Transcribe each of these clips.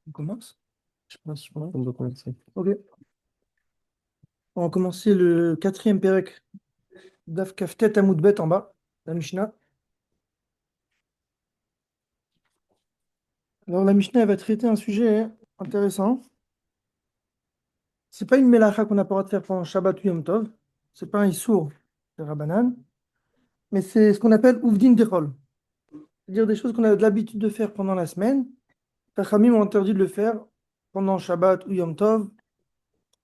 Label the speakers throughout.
Speaker 1: On commence? Je pense.
Speaker 2: On doit commencer.
Speaker 1: Ok. On va commencer le quatrième Pérec d'Af Kaftet Amoud Bet en bas, la Mishnah. Alors la Mishnah elle va traiter un sujet intéressant. C'est pas une mélacha qu'on n'a pas le droit de faire pendant Shabbat ou Yom Tov. C'est pas un issour de Rabbanan, mais c'est ce qu'on appelle Uvdin Dechol. C'est-à-dire des choses qu'on a de l'habitude de faire pendant la semaine. Les Chachamim ont interdit de le faire pendant Shabbat ou Yom Tov.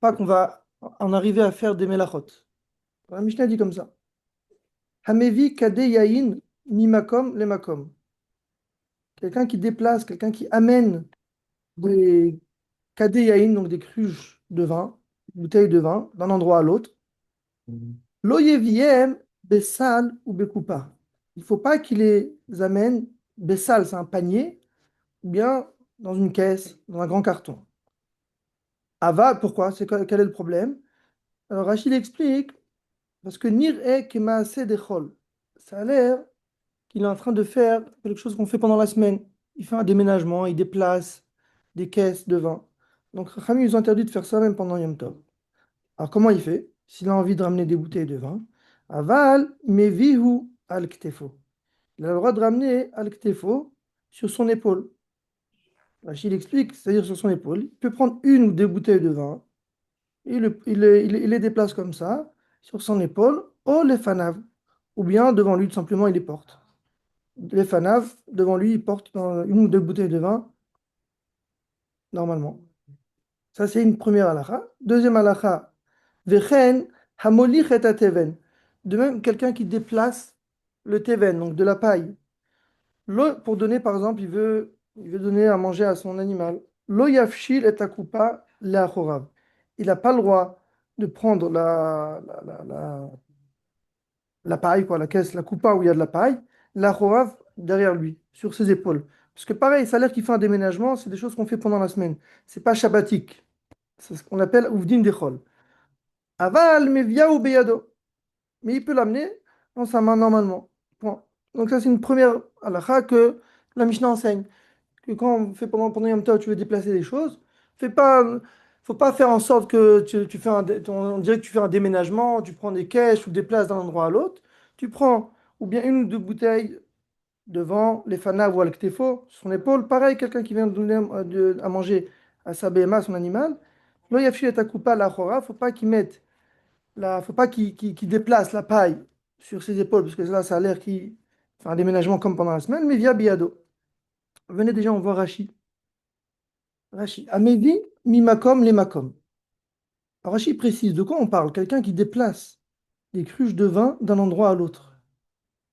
Speaker 1: Pas qu'on va en arriver à faire des mélachot. La Mishnah dit comme ça. Hamevi kade yain mimakom le makom. Quelqu'un qui déplace, quelqu'un qui amène des kadéyaïnes, donc des cruches de vin, bouteilles de vin, d'un endroit à l'autre. L'oyeviem bessal ou bekoupa. Il ne faut pas qu'il les amène bessal, c'est un panier, ou bien dans une caisse, dans un grand carton. Ava, pourquoi? Quel est le problème? Alors Rachid explique, parce que nir e kemaase dechol. Ça a l'air qu'il est en train de faire quelque chose qu'on fait pendant la semaine. Il fait un déménagement, il déplace des caisses de vin. Donc, Rachamim, ils ont interdit de faire ça même pendant Yom Tov. Alors, comment il fait? S'il a envie de ramener des bouteilles de vin, aval mevihu al ktefo. Il a le droit de ramener al ktefo sur son épaule. Rachid explique, c'est-à-dire sur son épaule. Il peut prendre une ou deux bouteilles de vin, il les déplace comme ça, sur son épaule, ou les fanav, ou bien devant lui, tout simplement, il les porte. Les fanav, devant lui, il porte une ou deux bouteilles de vin, normalement. Ça, c'est une première halakha. Deuxième halakha, vechen hamolich et teven. De même, quelqu'un qui déplace le teven, donc de la paille. Pour donner, par exemple, il veut donner à manger à son animal. Lo yafshil et akupa leachorav. Il n'a pas le droit de prendre la paille, quoi, la caisse, la coupa où il y a de la paille, la chorav derrière lui, sur ses épaules. Parce que pareil, ça a l'air qu'il fait un déménagement, c'est des choses qu'on fait pendant la semaine. C'est pas shabbatique. C'est ce qu'on appelle ouvdin dechol. Aval mevia ou beyado. Mais il peut l'amener dans sa main normalement. Point. Donc ça, c'est une première halakha que la Mishnah enseigne. Que quand on fait pendant Yom Tov, tu veux déplacer des choses, fais pas, faut pas faire en sorte que tu fais on dirait que tu fais un déménagement, tu prends des caisses ou déplaces d'un endroit à l'autre. Tu prends ou bien une ou deux bouteilles devant les fanav ou al ktefo, sur son épaule. Pareil, quelqu'un qui vient de donner à manger à sa BMA, son animal. Lo yafshil et akupa la chora, faut pas qu'il déplace la paille sur ses épaules, parce que là, ça a l'air qu'il fait un déménagement comme pendant la semaine, mais via biado. Venez déjà, on voit Rachid. Rachid, Amédi, Mimakom, les Makom. Alors Rachid précise de quoi on parle? Quelqu'un qui déplace des cruches de vin d'un endroit à l'autre.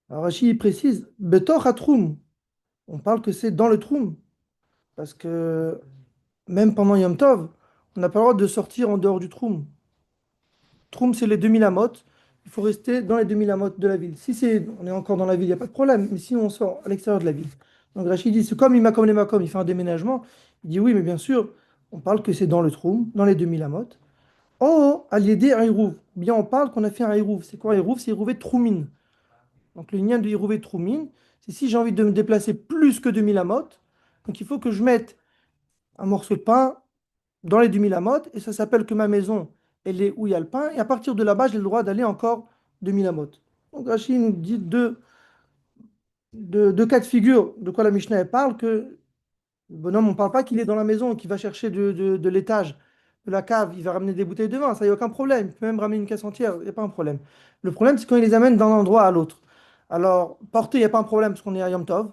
Speaker 1: Alors Rachid précise, Betor Troum. On parle que c'est dans le Troum. Parce que même pendant Yom Tov, on n'a pas le droit de sortir en dehors du Troum. Troum, c'est les 2000 amotes. Il faut rester dans les 2000 amotes de la ville. Si on est encore dans la ville, il n'y a pas de problème. Mais sinon, on sort à l'extérieur de la ville. Donc Rachid dit, c'est comme Imakom les Makom, il fait un déménagement. Il dit oui, mais bien sûr, on parle que c'est dans le Troum, dans les 2000 amotes. Oh, à l'aider un Hérouv. Bien, on parle qu'on a fait un Hérouv. C'est quoi un Hérouv? C'est Hérouvé Troumine. Donc, le lien de Hérouvé Troumine, c'est si j'ai envie de me déplacer plus que 2000 amotes, donc il faut que je mette un morceau de pain dans les 2000 amotes, et ça s'appelle que ma maison, elle est où il y a le pain, et à partir de là-bas, j'ai le droit d'aller encore 2000 amotes. Donc, Rachid nous dit deux cas de figure de quoi la Mishnah elle parle, que le bonhomme, on ne parle pas qu'il est dans la maison et qu'il va chercher de l'étage, de la cave, il va ramener des bouteilles de vin, ça, il n'y a aucun problème. Il peut même ramener une caisse entière, il n'y a pas un problème. Le problème, c'est quand il les amène d'un endroit à l'autre. Alors, porter, il n'y a pas un problème parce qu'on est à Yom Tov,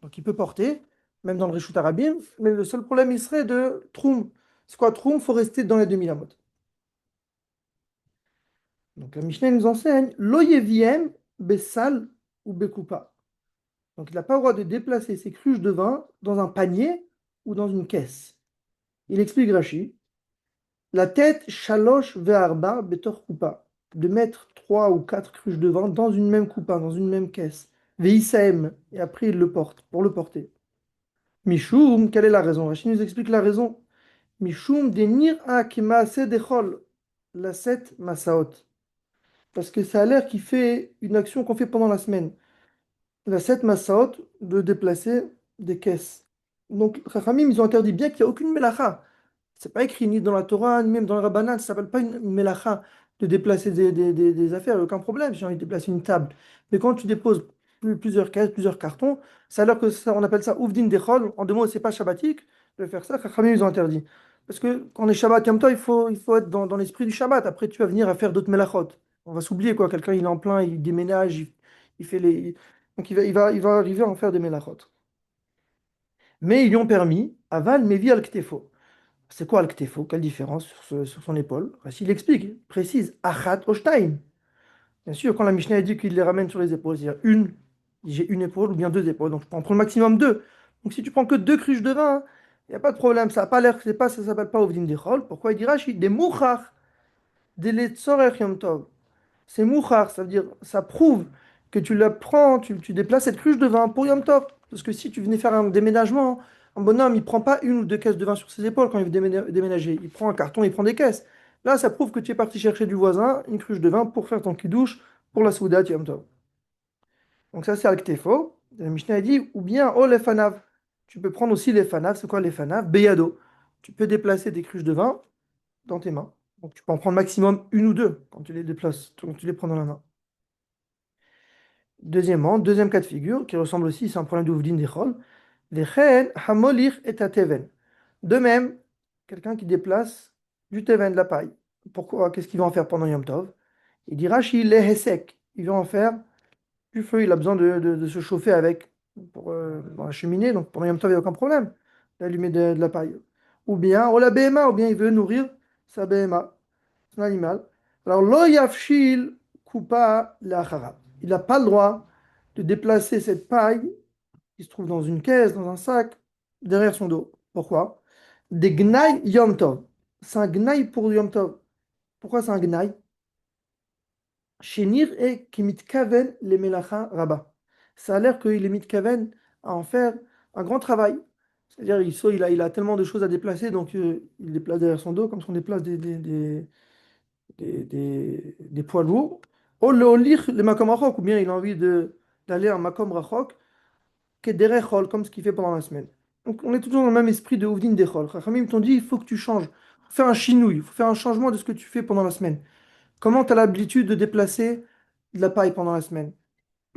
Speaker 1: donc il peut porter, même dans le Rishut Arabim, mais le seul problème, il serait de Troum. C'est quoi Troum? Il faut rester dans les 2000 amot. Donc la Mishnah nous enseigne l'oyeviem bessal ou bekoupa. Donc il n'a pas le droit de déplacer ses cruches de vin dans un panier ou dans une caisse. Il explique Rashi. La tête, shalosh ve'arba betor coupa. De mettre trois ou quatre cruches de vin dans une même coupa, dans une même caisse. Ve'isaem. Et après, il le porte, pour le porter. Mishum, quelle est la raison? Rachid nous explique la raison. Mishum denir a kemaase dechol. La set masaot. Parce que ça a l'air qu'il fait une action qu'on fait pendant la semaine. La set masaot, de déplacer des caisses. Donc, Chachamim, ils ont interdit bien qu'il n'y a aucune mélacha. C'est pas écrit ni dans la Torah, ni même dans le Rabbanan, ça s'appelle pas une mélacha de déplacer des affaires, aucun problème si j'ai envie de déplacer une table. Mais quand tu déposes plusieurs caisses, plusieurs cartons, ça a l'air que ça, on appelle ça ouvdin dechol. En deux mots, c'est pas shabbatique de faire ça. Chachamim, ils ont interdit. Parce que quand on est Shabbat Yom Tov, il faut être dans l'esprit du Shabbat. Après, tu vas venir à faire d'autres melachot. On va s'oublier, quoi. Quelqu'un, il est en plein, il déménage, il fait les. Donc, il va arriver à en faire des melachot. Mais ils lui ont permis, aval, mevi al ktefo. C'est quoi al-ktefo? Quelle différence sur son épaule? Rachid il explique, il précise, achat oshtaim. Bien sûr, quand la Mishnah a dit qu'il les ramène sur les épaules, c'est-à-dire j'ai une épaule ou bien deux épaules, donc je peux en prendre maximum deux. Donc si tu prends que deux cruches de vin, il n'y a pas de problème, ça n'a pas l'air, c'est pas, ça s'appelle pas ovdin dechol. Pourquoi il dit Rachid? Des mouchar, des letzorech yom tov. C'est mouchar, ça veut dire, ça prouve que tu la prends, tu déplaces cette cruche de vin pour Yom Tov. Parce que si tu venais faire un déménagement, un bonhomme, il prend pas une ou deux caisses de vin sur ses épaules quand il veut déménager. Il prend un carton, il prend des caisses. Là, ça prouve que tu es parti chercher du voisin une cruche de vin pour faire ton kidouche pour la Souda Yom Tov. Donc ça, c'est al-ktefo. La Mishnah a dit, ou bien oh les fanav. Tu peux prendre aussi les fanav. C'est quoi les fanav? Beyado. Tu peux déplacer des cruches de vin dans tes mains. Donc tu peux en prendre maximum une ou deux quand tu les déplaces, quand tu les prends dans la main. Deuxièmement, deuxième cas de figure, qui ressemble aussi, c'est un problème d'Ouvdin d'Echol, les chen hamolir et teven. De même, quelqu'un qui déplace du teven, de la paille. Pourquoi? Qu'est-ce qu'il va en faire pendant Yom Tov? Il dira il est sec. Il va en faire du feu, il a besoin de se chauffer avec dans la cheminée, donc pendant Yom Tov, il n'y a aucun problème d'allumer de la paille. Ou bien, ou la BMA, ou bien il veut nourrir sa BMA, son animal. Alors, lo yafshil coupa la. Il n'a pas le droit de déplacer cette paille qui se trouve dans une caisse, dans un sac, derrière son dos. Pourquoi? Des gnaï Yom Tov. C'est un gnaï pour Yom Tov. Pourquoi c'est un gnaï? Shenir et Kimitkaven les Melacha Rabat. Ça a l'air qu'il est mitkaven à en faire un grand travail. C'est-à-dire il a tellement de choses à déplacer, donc il déplace derrière son dos comme si on déplace des poids lourds. Ou le makom rachok, ou bien il a envie d'aller à un makom rachok, kederechol, comme ce qu'il fait pendant la semaine. Donc on est toujours dans le même esprit de Ouvdin Dechol. Chachamim t'ont dit il faut que tu changes. Il faut faire un chinouille, il faut faire un changement de ce que tu fais pendant la semaine. Comment tu as l'habitude de déplacer de la paille pendant la semaine?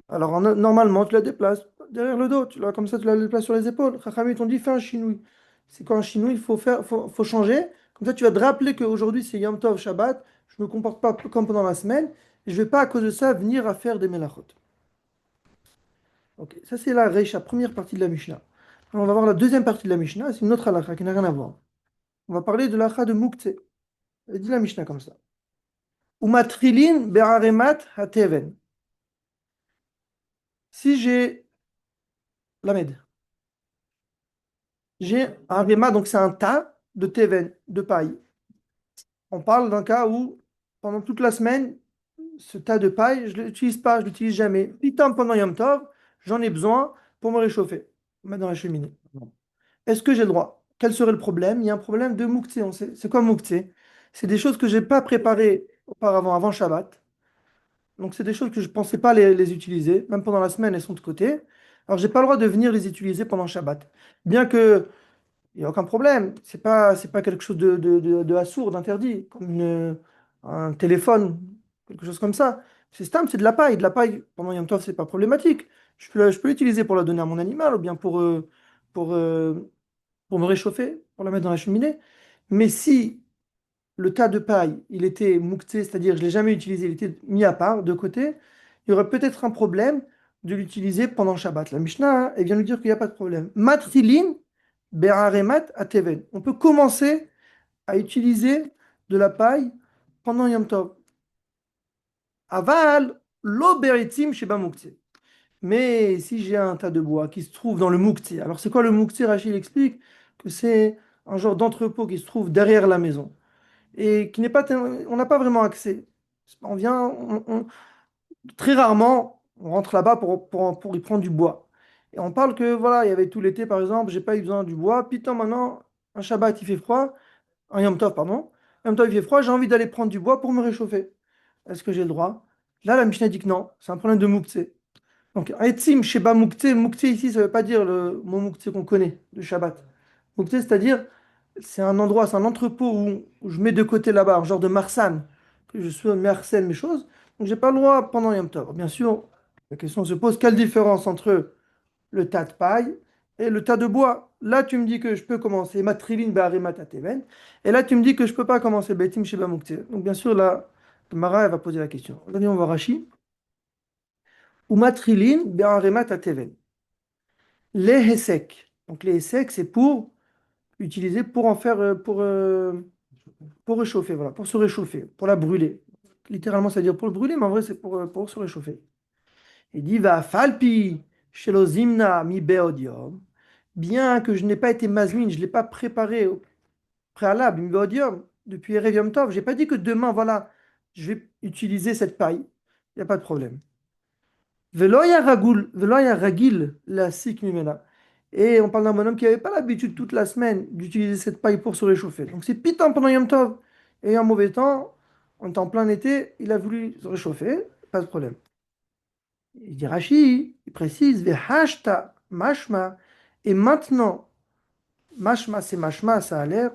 Speaker 1: Alors normalement tu la déplaces derrière le dos, comme ça tu la déplaces sur les épaules. Chachamim t'ont dit fais un chinouille. C'est quoi un chinouille? Il faut changer. Comme ça tu vas te rappeler qu'aujourd'hui c'est Yom Tov Shabbat. Je ne me comporte pas comme pendant la semaine. Et je ne vais pas à cause de ça venir à faire des melachot. Ok, ça c'est la Reisha, première partie de la Mishnah. Alors, on va voir la deuxième partie de la Mishnah, c'est une autre halakha qui n'a rien à voir. On va parler de l'halakha de Muktzeh. Elle dit la Mishnah comme ça. Umatrilin be'aremat hateven. Si j'ai Lamed, j'ai un réma, donc c'est un tas de teven, de paille. On parle d'un cas où, pendant toute la semaine, ce tas de paille, je ne l'utilise pas, je ne l'utilise jamais. Pitam pendant Yom Tov, j'en ai besoin pour me réchauffer, mettre dans la cheminée. Est-ce que j'ai le droit? Quel serait le problème? Il y a un problème de mouktsé. On sait. C'est quoi mouktsé? C'est des choses que je n'ai pas préparées auparavant, avant Shabbat. Donc, c'est des choses que je ne pensais pas les utiliser. Même pendant la semaine, elles sont de côté. Alors, j'ai pas le droit de venir les utiliser pendant Shabbat. Bien que il n'y a aucun problème. C'est pas quelque chose de assourd, d'interdit, comme un téléphone, quelque chose comme ça. C'est stam, c'est de la paille. De la paille, pendant Yom Tov, c'est pas problématique. Je peux l'utiliser pour la donner à mon animal ou bien pour, euh, pour me réchauffer, pour la mettre dans la cheminée. Mais si le tas de paille, il était mouktsé, c'est-à-dire je ne l'ai jamais utilisé, il était mis à part, de côté, il y aurait peut-être un problème de l'utiliser pendant Shabbat. La Mishnah, elle vient nous dire qu'il n'y a pas de problème. Matrilin be'aremat ateven. On peut commencer à utiliser de la paille pendant Yom Tov. Aval, lo be'etzim sheba mouktsé. Mais si j'ai un tas de bois qui se trouve dans le mouktsé, alors c'est quoi le mouktsé? Rachid explique que c'est un genre d'entrepôt qui se trouve derrière la maison et qui n'est pas, on n'a pas vraiment accès. On vient, très rarement, on rentre là-bas pour y prendre du bois. Et on parle que voilà, il y avait tout l'été par exemple, j'ai pas eu besoin du bois. Puis maintenant, un Shabbat il fait froid, un Yom Tov pardon, un Yom Tov il fait froid, j'ai envie d'aller prendre du bois pour me réchauffer. Est-ce que j'ai le droit? Là, la Mishnah dit que non, c'est un problème de mouktsé. Donc, Etzim Sheba Moukte, Moukte ici, ça ne veut pas dire le mot Moukte qu'on connaît, le Shabbat. Moukte, c'est-à-dire, c'est un endroit, c'est un entrepôt où je mets de côté là-bas, un genre de marsane, que je suis mersenne mes choses. Donc, j'ai pas le droit pendant Yom Tov. Bien sûr, la question se pose, quelle différence entre le tas de paille et le tas de bois? Là, tu me dis que je peux commencer Matrilin Be'arimat Ateven, et là, tu me dis que je peux pas commencer Betim Sheba Moukte. Donc, bien sûr, là, Mara, elle va poser la question. Regardez, on va Rashi. Ou Matrilin Be'arimat Ateven. Les hessek. Donc les hessek, c'est pour utiliser pour en faire pour réchauffer, voilà, pour se réchauffer, pour la brûler. Littéralement, ça veut dire pour le brûler, mais en vrai, c'est pour se réchauffer. Il dit va falpi shelo zimna mi beodium. Bien que je n'ai pas été mazmine, je ne l'ai pas préparé au préalable, mi beodium, depuis Erev Yom Tov, j'ai pas dit que demain, voilà, je vais utiliser cette paille. Il n'y a pas de problème. Velo ya ragil la sik mimena. Et on parle d'un bonhomme qui n'avait pas l'habitude toute la semaine d'utiliser cette paille pour se réchauffer. Donc c'est pitant pendant Yom Tov. Et un mauvais temps, on est en plein été, il a voulu se réchauffer, pas de problème. Il dit Rashi, il précise, Vehashta mashma. Et maintenant, mashma c'est mashma, ça a l'air,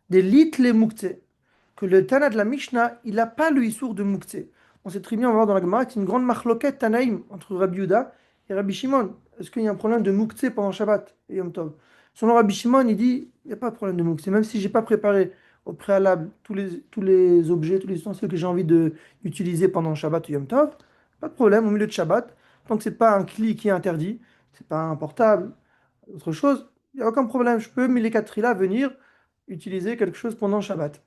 Speaker 1: des lit les muktzeh que le Tana de la Mishnah, il n'a pas le Issour de Moukhtse. On sait très bien, on va voir dans la Gemara, c'est une grande marloquette Tanaïm entre Rabbi Yehuda et Rabbi Shimon. Est-ce qu'il y a un problème de Moukhtse pendant Shabbat et Yom Tov? Selon Rabbi Shimon, il dit, il n'y a pas de problème de Moukhtse. Même si je n'ai pas préparé au préalable tous les objets, tous les ustensiles que j'ai envie d'utiliser pendant Shabbat et Yom Tov, pas de problème au milieu de Shabbat. Tant que ce n'est pas un cli qui est interdit, c'est pas un portable, autre chose, il n'y a aucun problème. Je peux, là venir utiliser quelque chose pendant Shabbat.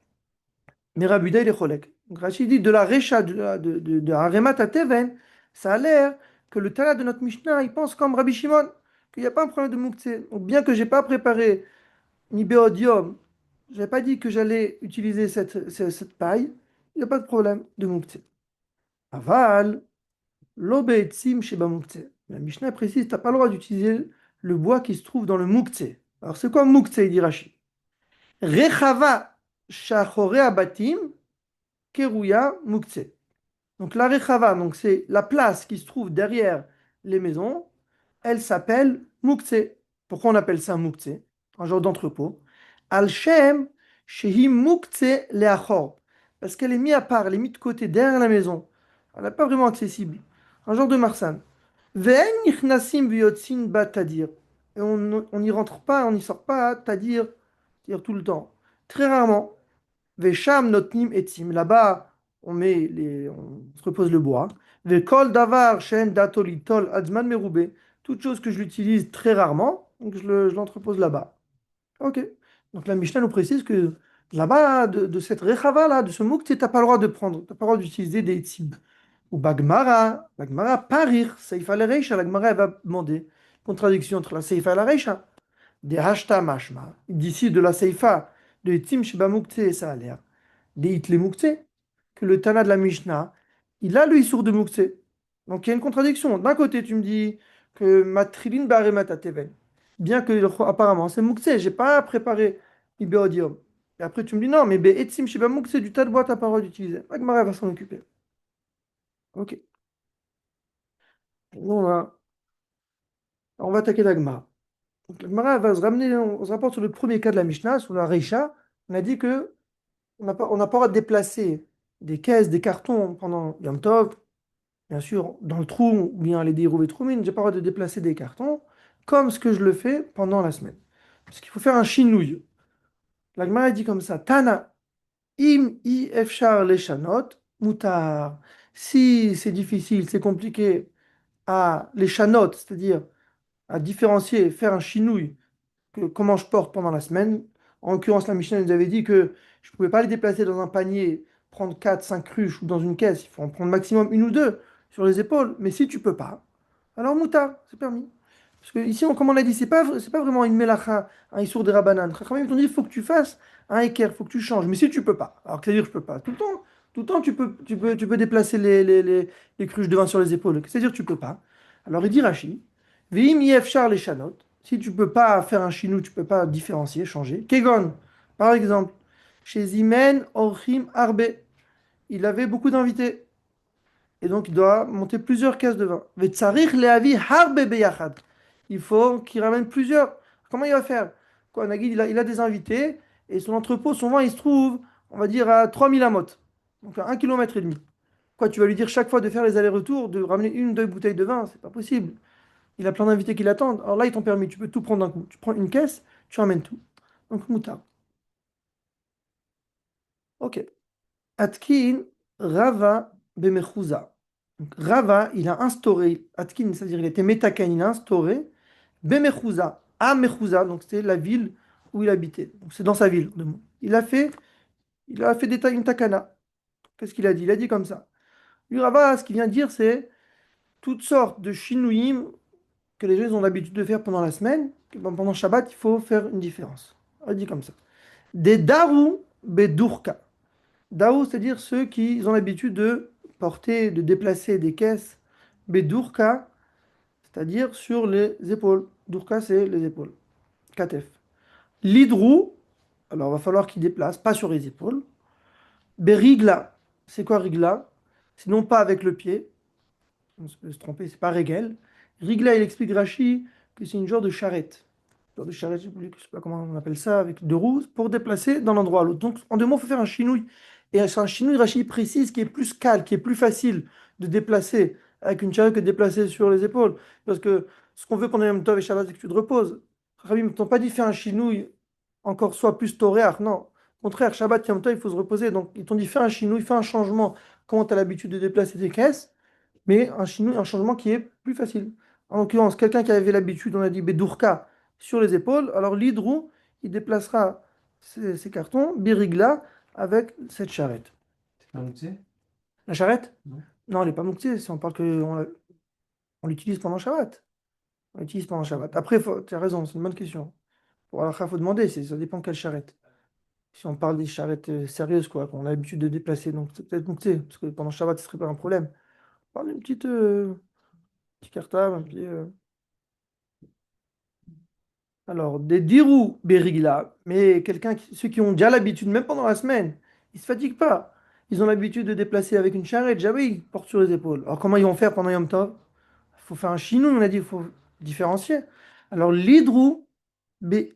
Speaker 1: Mais Rabbi Yehuda, il est cholek. Donc Rachid dit de la Recha, de Haremat à Teven, ça a l'air que le Tana de notre Mishnah, il pense comme Rabbi Shimon, qu'il n'y a pas un problème de Moukhtse. Donc bien que je n'ai pas préparé ni Béodium, je n'avais pas dit que j'allais utiliser cette paille, il n'y a pas de problème de Moukhtse. Aval, l'Obeetzim Sheba Moukhtse. La Mishnah précise, tu n'as pas le droit d'utiliser le bois qui se trouve dans le Moukhtse. Alors c'est quoi Moukhtse, il dit Rachid? Rechava Shachore Abatim Kerouya Moukhtse. Donc la Rechava, donc c'est la place qui se trouve derrière les maisons, elle s'appelle Moukhtse. Pourquoi on appelle ça Moukhtse? Un genre d'entrepôt. Al-Shem, Shehi Moukhtse Leachor. Parce qu'elle est mise à part, elle est mise de côté derrière la maison. Elle n'est pas vraiment accessible. Un genre de marsane. Ve'en nichnasim v'yotzin ba tadir. Et on n'y rentre pas, on n'y sort pas, tadir, dire tout le temps. Très rarement. Vesham notnim etzim. Là-bas, on se repose le bois. Vekol davar shen datolitol adzman merube. Toute chose que je l'utilise très rarement, donc je l'entrepose là-bas. Ok. Donc la Mishnah nous précise que là-bas, de cette rechava là, de ce mouk, tu n'as pas le droit de prendre, tu n'as pas le droit d'utiliser des etzim. Ou bagmara, parir, seifa la reisha. La Gemara, elle va demander contradiction entre la seifa et la reisha. Des hashta mashma. D'ici de la seifa, de etzim sheba muktzeh, ça a l'air des Hitle Moukhtse, que le Tana de la Mishnah, il a le Issour de Moukhtse. Donc il y a une contradiction. D'un côté, tu me dis que Matrilin Baremat Teven, bien que apparemment c'est Moukhtse, j'ai pas préparé Ibéodium. Et après, tu me dis non, mais Etzim Sheba Moukhtse, du tas de boîte à parole d'utiliser. Agmara va s'en occuper. Ok. Bon, on va attaquer l'Agmara. Donc l'Agmara va se ramener, on se rapporte sur le premier cas de la Mishnah, sur la Reisha. On a dit que on n'a pas le droit de déplacer des caisses, des cartons pendant Yom Tov, bien sûr, dans le trou ou bien les dérouver troumines, j'ai pas le droit de déplacer des cartons comme ce que je le fais pendant la semaine. Parce qu'il faut faire un chinouille. La Gemara dit comme ça, Tana, im i efshar leshanot, mutar. Si c'est difficile, c'est compliqué à les chanotes, c'est-à-dire à différencier, faire un chinouille comment je porte pendant la semaine. En l'occurrence, la Mishnah nous avait dit que je ne pouvais pas les déplacer dans un panier, prendre 4 5 cruches ou dans une caisse. Il faut en prendre maximum une ou deux sur les épaules. Mais si tu peux pas, alors mouta, c'est permis. Parce que ici, comme on l'a dit, c'est pas vraiment une melacha, un issour de rabanan. Chachamim t'ont dit, il faut que tu fasses un équerre, il faut que tu changes. Mais si tu peux pas, alors que c'est-à-dire je peux pas. Tout le temps, tu peux déplacer les cruches de vin sur les épaules. C'est-à-dire tu peux pas. Alors il dit Rashi, Vim yefchar les chanot. Si tu peux pas faire un chinou, tu peux pas différencier, changer. Kegon, par exemple, chez Zimen Orchim Arbe, il avait beaucoup d'invités. et donc il doit monter plusieurs caisses de vin. Vetsarich leavi harbe beyachad. Il faut qu'il ramène plusieurs. Comment il va faire? Quoi, Nagid, il a des invités, et son entrepôt, son vin, il se trouve, on va dire, à 3000 amotes. Donc à 1,5 km. Quoi, tu vas lui dire chaque fois de faire les allers-retours, de ramener une, deux bouteilles de vin, c'est pas possible. Il a plein d'invités qui l'attendent. Alors là, ils t'ont permis, tu peux tout prendre d'un coup. Tu prends une caisse, tu ramènes tout. Donc, moutard. Ok. Atkin Rava Bemechouza. Donc, Rava, il a instauré, Atkin, c'est-à-dire il était métaken, il a instauré Bemechouza, à Mechouza, donc c'était la ville où il habitait. Donc c'est dans sa ville. Il a fait une takana. Qu'est-ce qu'il a dit? Il a dit comme ça. Lui, Rava, ce qu'il vient dire, c'est toutes sortes de shinouim que les gens ils ont l'habitude de faire pendant la semaine, que pendant Shabbat, il faut faire une différence. Il dit comme ça. Des darou bedurka. Daou, c'est-à-dire ceux qui ont l'habitude de porter, de déplacer des caisses bedurka, c'est-à-dire sur les épaules. Durka, c'est les épaules. Katef. L'hydrou, alors il va falloir qu'il déplace, pas sur les épaules. Berigla, c'est quoi rigla? C'est non pas avec le pied, on peut se tromper, c'est pas régel. Rigla, il explique Rashi que c'est une genre de charrette. Genre de charrette, je sais pas comment on appelle ça, avec deux roues, pour déplacer d'un endroit à l'autre. Donc, en deux mots, il faut faire un chinouille. Et c'est un chinouille, Rashi précise, qui est plus calme, qui est plus facile de déplacer avec une charrette que de déplacer sur les épaules. Parce que ce qu'on veut pendant Yom Tov et Shabbat, c'est que tu te reposes. Rabbi ne t'ont pas dit faire un chinouille encore soit plus toréach, non. Au contraire, Shabbat, Yom Tov, il faut se reposer. Donc, ils t'ont dit fais un chinouille, fais un changement. Comment tu as l'habitude de déplacer tes caisses? Mais un changement qui est plus facile. En l'occurrence, quelqu'un qui avait l'habitude, on a dit Bedurka sur les épaules, alors l'hydrou, il déplacera ses cartons, Birigla, avec cette charrette.
Speaker 2: C'est pas noté?
Speaker 1: La charrette?
Speaker 2: Non.
Speaker 1: Non, elle n'est pas mouktée, si on parle que on l'utilise pendant Shabbat. On l'utilise pendant Shabbat. Après, tu as raison, c'est une bonne question. Pour il faut demander, ça dépend quelle charrette. Si on parle des charrettes sérieuses, quoi, qu'on a l'habitude de déplacer, donc c'est peut-être mouktée, parce que pendant Shabbat, ce serait pas un problème. On parle d'une petit cartable, un pied. Alors, des dirou berigla, mais ceux qui ont déjà l'habitude, même pendant la semaine, ils ne se fatiguent pas. Ils ont l'habitude de déplacer avec une charrette, jamais ils portent sur les épaules. Alors, comment ils vont faire pendant Yom Tov? Il faut faire un chinou, on a dit, il faut différencier. Alors, l'hydrou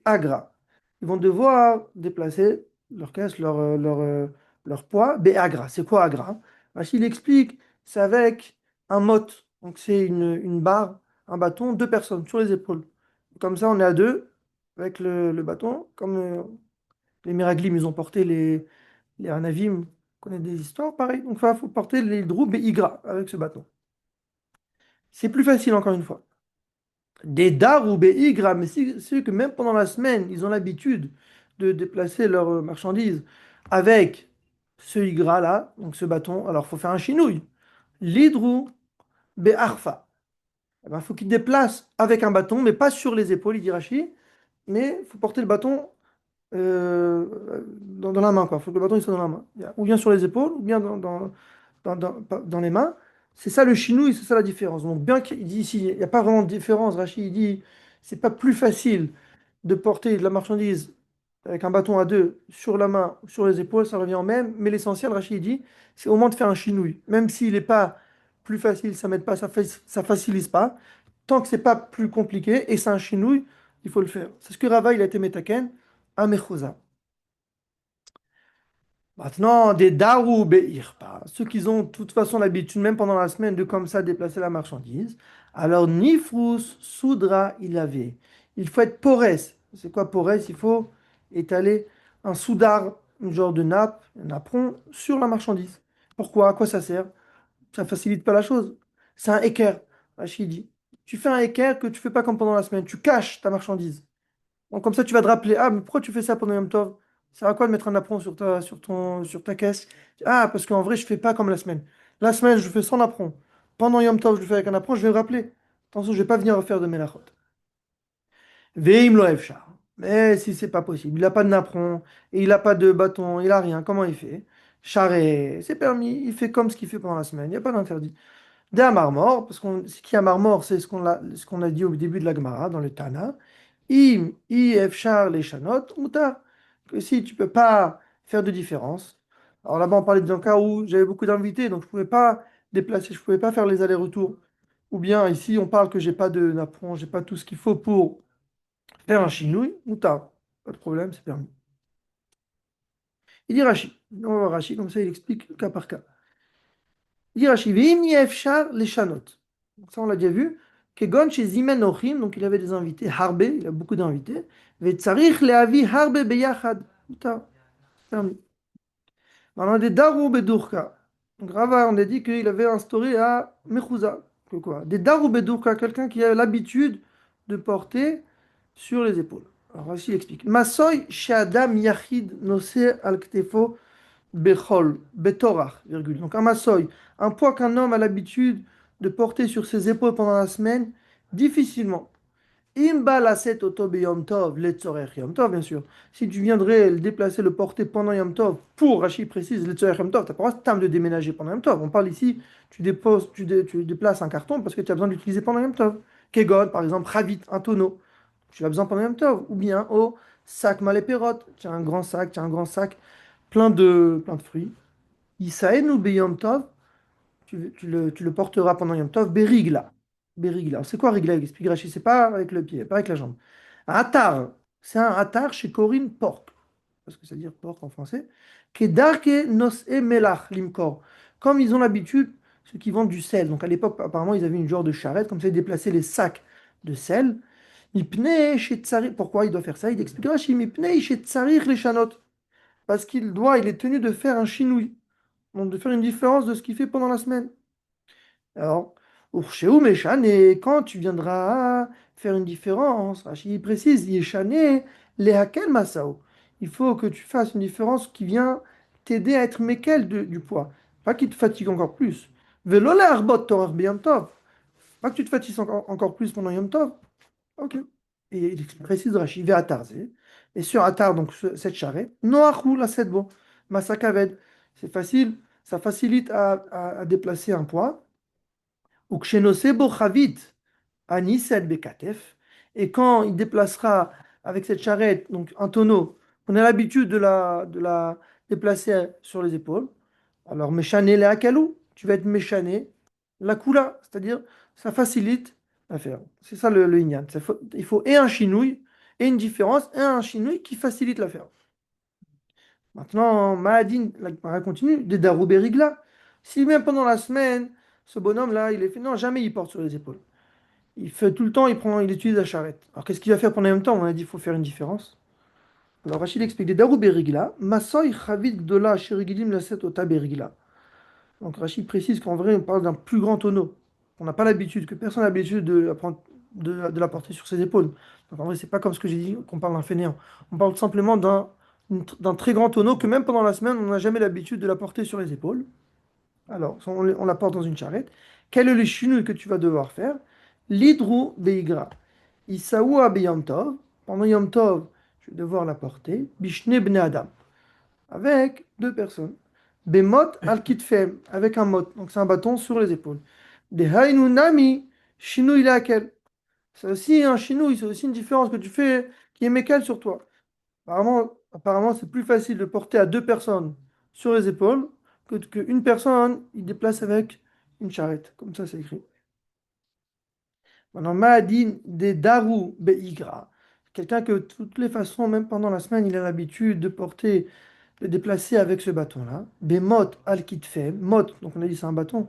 Speaker 1: agra, ils vont devoir déplacer leur caisse, leur poids, agra. C'est quoi agra? Rachid explique, c'est avec un mot, donc c'est une barre, un bâton, deux personnes sur les épaules. Comme ça, on est à deux avec le bâton. Comme les Miraglim, ils ont porté les Anavim, on connaît des histoires pareil. Donc, il faut porter les Droub et Igra avec ce bâton. C'est plus facile, encore une fois. Des Dar ou des Igra, mais ceux que même pendant la semaine, ils ont l'habitude de déplacer leurs marchandises avec ce Igra là, donc ce bâton, alors il faut faire un chinouille. L'Hydrou Be'arfa. Eh ben, il faut qu'il déplace avec un bâton, mais pas sur les épaules, il dit Rashi, mais il faut porter le bâton dans la main, quoi. Il faut que le bâton il soit dans la main. Ou bien sur les épaules, ou bien dans les mains. C'est ça le chinouille, c'est ça la différence. Donc, bien qu'il dit ici, il n'y a pas vraiment de différence, Rachid, il dit, c'est pas plus facile de porter de la marchandise avec un bâton à deux sur la main ou sur les épaules, ça revient au même. Mais l'essentiel, Rachid dit, c'est au moins de faire un chinouille. Même s'il n'est pas plus facile, ça m'aide pas, ça facilite pas. Tant que c'est pas plus compliqué et c'est un chinouille, il faut le faire. C'est ce que Rava, il a été métaken à Mechouza. Maintenant, des darou be'irpa, ceux qui ont de toute façon l'habitude, même pendant la semaine, de comme ça déplacer la marchandise, alors nifrous, soudra, il avait. Il faut être porès. C'est quoi porès? Il faut étaler un soudar, une genre de nappe, un apron, sur la marchandise. Pourquoi? À quoi ça sert? Ça facilite pas la chose. C'est un équerre, Rachid dit. Tu fais un équerre que tu fais pas comme pendant la semaine. Tu caches ta marchandise. Donc, comme ça, tu vas te rappeler, ah, mais pourquoi tu fais ça pendant Yom Tov? Ça sert à quoi de mettre un apron sur ta caisse? Ah, parce qu'en vrai, je fais pas comme la semaine. La semaine, je fais sans apron. Pendant Yom Tov, je le fais avec un apron, je vais me rappeler. Attention, je vais pas venir refaire de melachot. Veim lo efshar. Mais si c'est pas possible, il n'a pas de napperon, et il n'a pas de bâton, il a rien, comment il fait? Charret, c'est permis, il fait comme ce qu'il fait pendant la semaine, il n'y a pas d'interdit. D'un marmor, parce qu'on, ce qui est un marmor, c'est ce qu'on a dit au début de la Gemara, dans le Tana. Efshar les chanot, mutar. Que si tu peux pas faire de différence. Alors là-bas, on parlait d'un cas où j'avais beaucoup d'invités, donc je pouvais pas déplacer, je ne pouvais pas faire les allers-retours. Ou bien ici, on parle que j'ai pas de napperon, j'ai pas tout ce qu'il faut pour faire un chinouille, ou tard. Pas de problème, c'est permis. Il dit Rashi. On va voir Rashi, comme ça il explique cas par cas. Il dit Rashi, Ve'im efshar les chanot. Donc ça, on l'a déjà vu. Kegon chez Zimen Ochim, donc il avait des invités. Harbe, il a beaucoup d'invités. Ve'tsarich le'avi harbe beyachad. Ou tard, c'est permis. On a des Darou Bedurka. Donc Rava, on a dit qu'il avait instauré à Mechouza. Que quoi? Des Darou Bedurka, quelqu'un qui a l'habitude de porter sur les épaules. Alors voici il explique. Masoy Shadam Yachid Nose al Ktefo Bechol Betorach, virgule. Donc un masoy, un poids qu'un homme a l'habitude de porter sur ses épaules pendant la semaine, difficilement. Imba laset oto Yom Tov, letzorech Yom Tov, bien sûr. Si tu viendrais le déplacer, le porter pendant Yom Tov, pour Rashi précise, letzorech Yom Tov, tu n'as pas le temps de déménager pendant Yom Tov. On parle ici, tu déplaces un carton parce que tu as besoin d'utiliser pendant Yom Tov. Kegon, par exemple, Ravit, un tonneau, tu as besoin pendant Yom Tov. Ou bien, au sac malépérot, tu as un grand sac plein de fruits. Isaenu Yom Tov, tu le porteras pendant Yom Tov, berigla. Berigla. Alors, c'est quoi rigla? Il explique Rachid, c'est pas avec le pied, pas avec la jambe. Un attar, c'est un attar chez Corinne porc, parce que ça veut dire porc en français. Kedarke nos e melach limkor. Comme ils ont l'habitude, ceux qui vendent du sel. Donc à l'époque, apparemment, ils avaient une genre de charrette, comme ça, ils déplaçaient les sacs de sel. Mipnei chez tsari. Pourquoi il doit faire ça? Il explique Rachid, mipnei chez tsarich les chanot. Parce il est tenu de faire un chinouille. Donc de faire une différence de ce qu'il fait pendant la semaine. Alors, Ursheu Meshane, quand tu viendras faire une différence, Rachid précise, Yeshane, Lehakel Masao. Il faut que tu fasses une différence qui vient t'aider à être Mekel du poids, pas qui te fatigue encore plus. Velo Arbot Torah B'Yom Tov. Pas que tu te fatigues encore plus pendant Yom Tov. Ok. Et il précise Rachid, il va à Tarzé. Et sur Atar, donc cette charrette, Noachou la bon, Masakaved. C'est facile, ça facilite à déplacer un poids. Ou Kshenosebo Chavit, Anised Bekatef. Et quand il déplacera avec cette charrette, donc un tonneau, on a l'habitude de la déplacer sur les épaules. Alors, Méchané le Akalou, tu vas être méchané la Kula, c'est-à-dire ça facilite l'affaire. C'est ça le Inyan. Il faut et un chinouille, et une différence, et un chinouille qui facilite l'affaire. Maintenant, Mahadine, la Gemara continue, des Daroubé Rigla. Si même pendant la semaine, ce bonhomme-là, il est fait, non, jamais il porte sur les épaules. Il fait tout le temps, il utilise la charrette. Alors qu'est-ce qu'il va faire pendant le même temps? On a dit qu'il faut faire une différence. Alors Rachid explique des Daroubé Rigla, Masoy Chavit Gdola Sherigilim Laset Ota Berigla. Donc Rachid précise qu'en vrai, on parle d'un plus grand tonneau. On n'a pas l'habitude, que personne n'a l'habitude de la porter sur ses épaules. Donc en vrai, c'est pas comme ce que j'ai dit, qu'on parle d'un fainéant. On parle simplement d'un très grand tonneau que même pendant la semaine, on n'a jamais l'habitude de la porter sur les épaules. Alors, on la porte dans une charrette. Quel est le chinouille que tu vas devoir faire? L'hydrou beigra. Isaoua beyom tov. Pendant Yom Tov, je vais devoir la porter. Bishne bne Adam avec deux personnes. Bemot al kitfem, avec un mot, donc c'est un bâton sur les épaules. Des hainu nami, chinou il est à quel? C'est aussi un chinou, c'est aussi une différence que tu fais qui est mécal sur toi. Apparemment c'est plus facile de porter à deux personnes sur les épaules que une personne, il déplace avec une charrette. Comme ça, c'est écrit. Maintenant, Mahadin des Daru Beigra. Quelqu'un que de toutes les façons, même pendant la semaine, il a l'habitude de porter le déplacer avec ce bâton-là. Bemot al kitfem, mot, donc on a dit c'est un bâton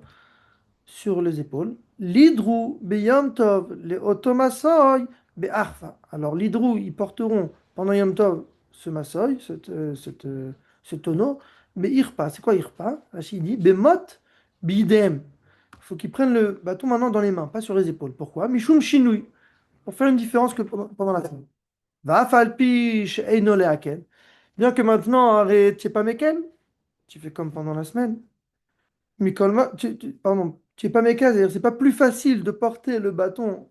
Speaker 1: sur les épaules. L'hydrou beyom tov, les otomasoy be'arfa. Alors l'hydrou, ils porteront pendant yom tov ce massoy, ce tonneau. Mais irpa, c'est quoi irpa? Rachid dit bemot bidem. Il faut qu'ils prennent le bâton maintenant dans les mains, pas sur les épaules. Pourquoi? Mishum shinui, pour faire une différence que pendant la semaine. Va falpi she'eino le'aken. Bien que maintenant, arrête, tu sais pas Mekel, tu fais comme pendant la semaine. Mikolma, pardon, tu es pas Mekel, c'est-à-dire c'est pas plus facile de porter le bâton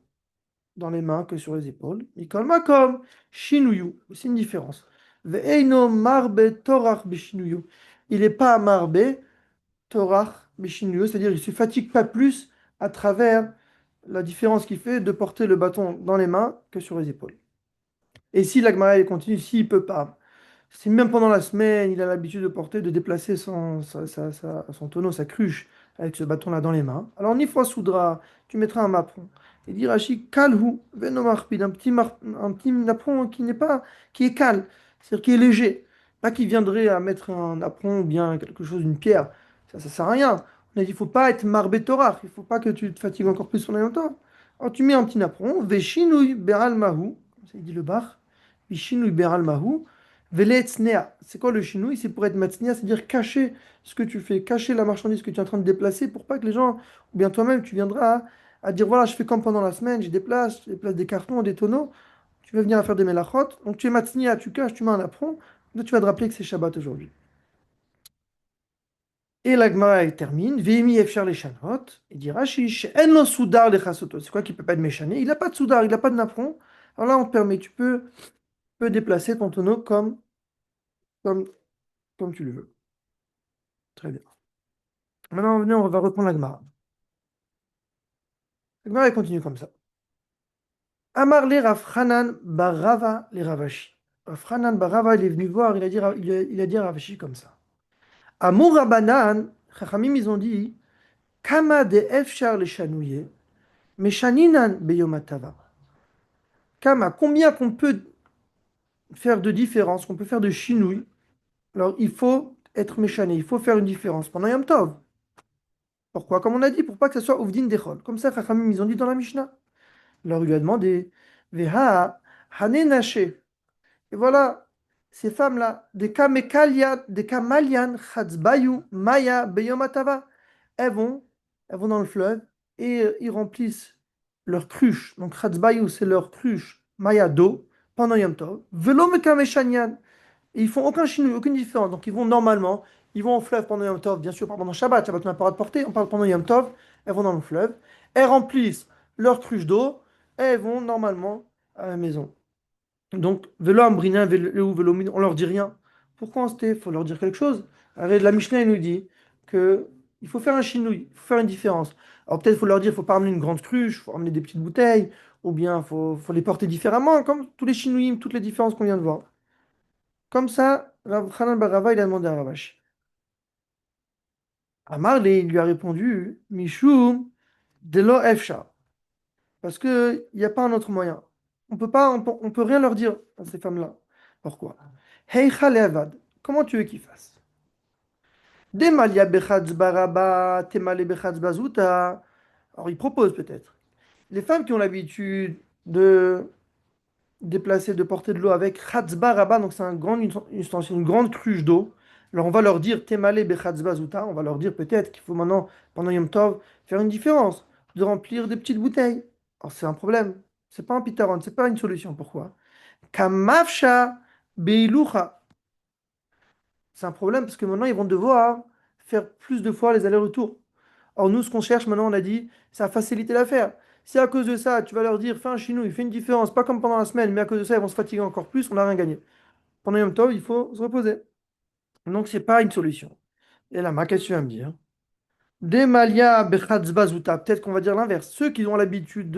Speaker 1: dans les mains que sur les épaules. Mikolma comme Shinuyu, c'est une différence. Ve'eino marbe torach bishinuyu. Il n'est pas marbe torach bishinuyu, c'est-à-dire il se fatigue pas plus à travers la différence qu'il fait de porter le bâton dans les mains que sur les épaules. Et si l'Agmara continue, s'il peut pas. Si même pendant la semaine, il a l'habitude de porter, de déplacer son tonneau, sa cruche avec ce bâton-là dans les mains. Alors, Nifra Soudra, tu mettras un mapron. Et dit Rashi, Kalhu, Venomarpid, un petit napperon qui n'est pas, qui est cale, c'est-à-dire qui est léger. Pas qui viendrait à mettre un napperon ou bien quelque chose, une pierre. Ça sert à rien. On a dit, il faut pas être marbétorach, il faut pas que tu te fatigues encore plus sur les temps. Alors, tu mets un petit napperon, Veshinui Beral Mahu, comme ça il dit le bar, Veshinui Beral Mahu, Veletznea. C'est quoi le chinouille? C'est pour être matznia, c'est-à-dire cacher ce que tu fais, cacher la marchandise que tu es en train de déplacer pour pas que les gens, ou bien toi-même, tu viendras à dire voilà, je fais comme pendant la semaine, je déplace des cartons, des tonneaux, tu veux venir à faire des melachot, donc tu es matznia, tu caches, tu mets un apron, là tu vas te rappeler que c'est Shabbat aujourd'hui. Et la Gemara elle termine, Vehemi efshar les chanot, il dit Rashi, en lo soudar le chasoto, c'est quoi qui peut pas être méchané? Il n'a pas de soudar, il n'a pas de napperon, alors là on te permet, peux déplacer ton tonneau comme, comme tu le veux. Très bien. Maintenant, venez, on va reprendre la Gemara. La Gemara, elle continue comme ça. Amar le Rav Hanan Barava les Ravashi. Rav Hanan Barava, il est venu voir, il a dit à Ravashi comme ça. Amour Rabanan, Chachamim, ils ont dit, Kama de Efshar le Shanouye, Meshaninan Beyomatava. Kama, combien qu'on peut faire de différence, qu'on peut faire de chinouille. Alors, il faut être méchané, il faut faire une différence pendant Yom Tov. Pourquoi? Comme on a dit, pour pas que ça soit Uvdin Dechol. Comme ça, Chachamim, ils ont dit dans la Mishnah. Alors, il lui a demandé, Veha, Hané Naché. Et voilà, ces femmes-là, des Kamalian, Chatzbayu, Maya, Beyomatava, elles vont, elles vont dans le fleuve et ils remplissent leur cruche. Donc, Chatzbayu, c'est leur cruche, Maya d'eau, pendant Yom Tov. Velo Mekameshanian. Et ils font aucun chinois, aucune différence. Donc, ils vont normalement, ils vont au fleuve pendant Yom Tov, bien sûr, pas pendant Shabbat, Shabbat, on n'a pas le droit de porter. On parle pendant Yom Tov, elles vont dans le fleuve, elles remplissent leur cruche d'eau et elles vont normalement à la maison. Donc, vélo ambrina, vélo min, on leur dit rien. Pourquoi il faut leur dire quelque chose. Avec la Mishnah, il nous dit que il faut faire un chinouille, il faut faire une différence. Alors peut-être il faut leur dire, il faut pas amener une grande cruche, il faut amener des petites bouteilles, ou bien faut les porter différemment, comme tous les chinouilles, toutes les différences qu'on vient de voir. Comme ça, Rav Hanan Barava, il a demandé à Ravash. Amar, il lui a répondu, Mishum, Delo Efsha, parce qu'il n'y a pas un autre moyen. On peut rien leur dire à ces femmes-là. Pourquoi? Heicha leavad. Comment tu veux qu'ils fassent? Demalia bechatz baraba, temale bechatz bazuta. Alors il propose peut-être. Les femmes qui ont l'habitude de déplacer, de porter de l'eau avec chatzba rabba, donc c'est un grand ustensile, une grande cruche d'eau. Alors on va leur dire temale bechatzba zuta, on va leur dire peut-être qu'il faut maintenant, pendant Yom Tov, faire une différence, de remplir des petites bouteilles. Alors c'est un problème, c'est pas un pitaron, c'est pas une solution. Pourquoi? Kamafsha beilucha. C'est un problème parce que maintenant ils vont devoir faire plus de fois les allers-retours. Or nous, ce qu'on cherche maintenant, on a dit, c'est à faciliter l'affaire. Si à cause de ça, tu vas leur dire, fais un chinou, il fait une différence, pas comme pendant la semaine, mais à cause de ça, ils vont se fatiguer encore plus, on n'a rien gagné. Pendant Yom Tov, il faut se reposer. Donc, c'est pas une solution. Et là, ma question à me dire, des Malia Bechatzba Zuta, peut-être qu'on va dire l'inverse. Ceux qui ont l'habitude